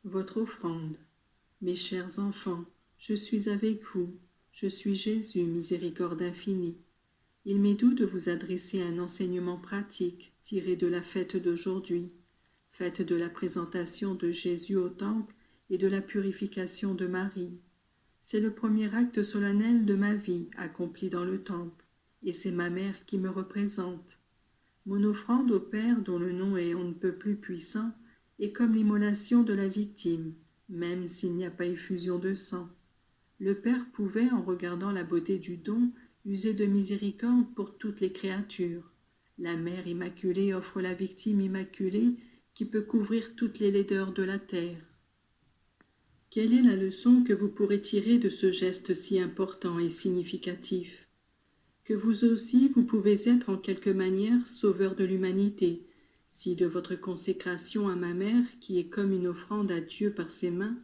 Votre offrande. Mes chers enfants, je suis avec vous, je suis Jésus, miséricorde infinie. Il m'est doux de vous adresser un enseignement pratique tiré de la fête d'aujourd'hui, fête de la présentation de Jésus au temple et de la purification de Marie. C'est le premier acte solennel de ma vie accompli dans le temple, et c'est ma mère qui me représente. Mon offrande au Père, dont le nom est on ne peut plus puissant, est comme l'immolation de la victime, même s'il n'y a pas effusion de sang. Le Père pouvait, en regardant la beauté du don, user de miséricorde pour toutes les créatures. La Mère Immaculée offre la victime immaculée qui peut couvrir toutes les laideurs de la terre. Quelle est la leçon que vous pourrez tirer de ce geste si important et significatif? Que vous aussi vous pouvez être en quelque manière sauveur de l'humanité, si de votre consécration à ma mère, qui est comme une offrande à Dieu par ses mains,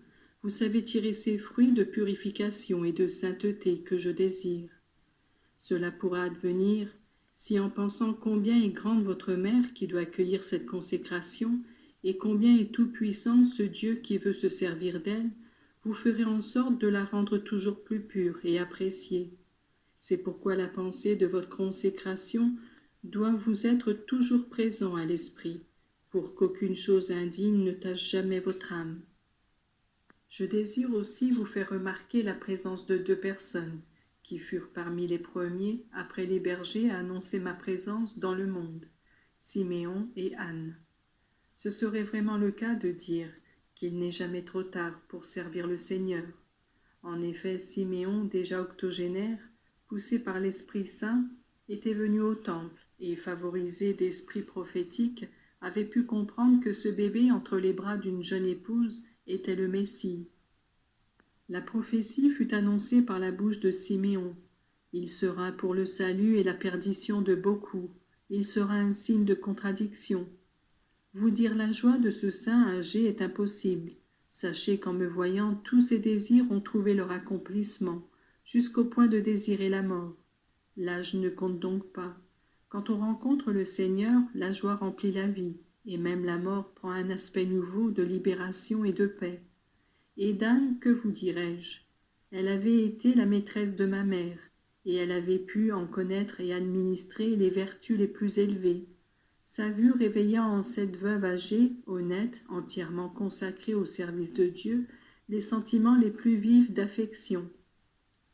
vous savez tirer ces fruits de purification et de sainteté que je désire. Cela pourra advenir si, en pensant combien est grande votre mère qui doit accueillir cette consécration, et combien est tout-puissant ce Dieu qui veut se servir d'elle, vous ferez en sorte de la rendre toujours plus pure et appréciée. C'est pourquoi la pensée de votre consécration doit vous être toujours présent à l'esprit, pour qu'aucune chose indigne ne tache jamais votre âme. Je désire aussi vous faire remarquer la présence de 2 personnes, qui furent parmi les premiers, après les bergers, à annoncer ma présence dans le monde, Siméon et Anne. Ce serait vraiment le cas de dire qu'il n'est jamais trop tard pour servir le Seigneur. En effet, Siméon, déjà octogénaire, poussé par l'Esprit Saint, était venu au temple et, favorisé d'esprit prophétique, avait pu comprendre que ce bébé entre les bras d'une jeune épouse était le Messie. La prophétie fut annoncée par la bouche de Siméon. Il sera pour le salut et la perdition de beaucoup. Il sera un signe de contradiction. Vous dire la joie de ce saint âgé est impossible. Sachez qu'en me voyant, tous ses désirs ont trouvé leur accomplissement, jusqu'au point de désirer la mort. L'âge ne compte donc pas. Quand on rencontre le Seigneur, la joie remplit la vie, et même la mort prend un aspect nouveau de libération et de paix. Et d'Anne, que vous dirais-je? Elle avait été la maîtresse de ma mère, et elle avait pu en connaître et administrer les vertus les plus élevées. Sa vue réveilla en cette veuve âgée, honnête, entièrement consacrée au service de Dieu, les sentiments les plus vifs d'affection.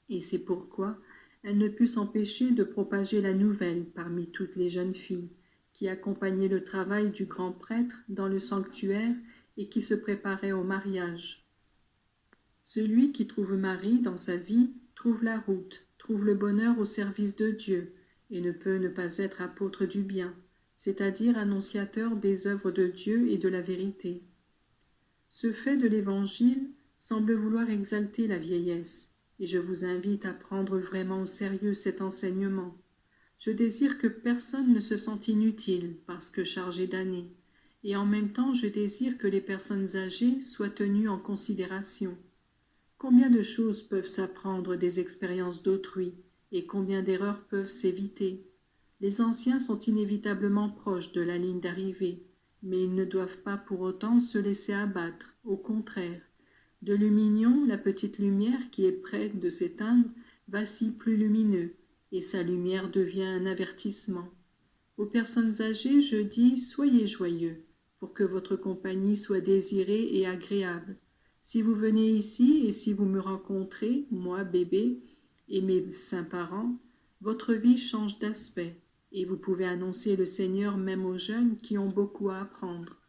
Et c'est pourquoi elle ne put s'empêcher de propager la nouvelle parmi toutes les jeunes filles, qui accompagnaient le travail du grand prêtre dans le sanctuaire et qui se préparaient au mariage. Celui qui trouve Marie dans sa vie trouve la route, trouve le bonheur au service de Dieu, et ne peut ne pas être apôtre du bien, c'est-à-dire annonciateur des œuvres de Dieu et de la vérité. Ce fait de l'Évangile semble vouloir exalter la vieillesse, et je vous invite à prendre vraiment au sérieux cet enseignement. Je désire que personne ne se sente inutile parce que chargé d'années, et en même temps je désire que les personnes âgées soient tenues en considération. Combien de choses peuvent s'apprendre des expériences d'autrui, et combien d'erreurs peuvent s'éviter? Les anciens sont inévitablement proches de la ligne d'arrivée, mais ils ne doivent pas pour autant se laisser abattre, au contraire. De Lumignon, la petite lumière qui est près de s'éteindre, vacille plus lumineux, et sa lumière devient un avertissement. Aux personnes âgées, je dis, soyez joyeux, pour que votre compagnie soit désirée et agréable. Si vous venez ici et si vous me rencontrez, moi, bébé, et mes saints parents, votre vie change d'aspect, et vous pouvez annoncer le Seigneur même aux jeunes qui ont beaucoup à apprendre.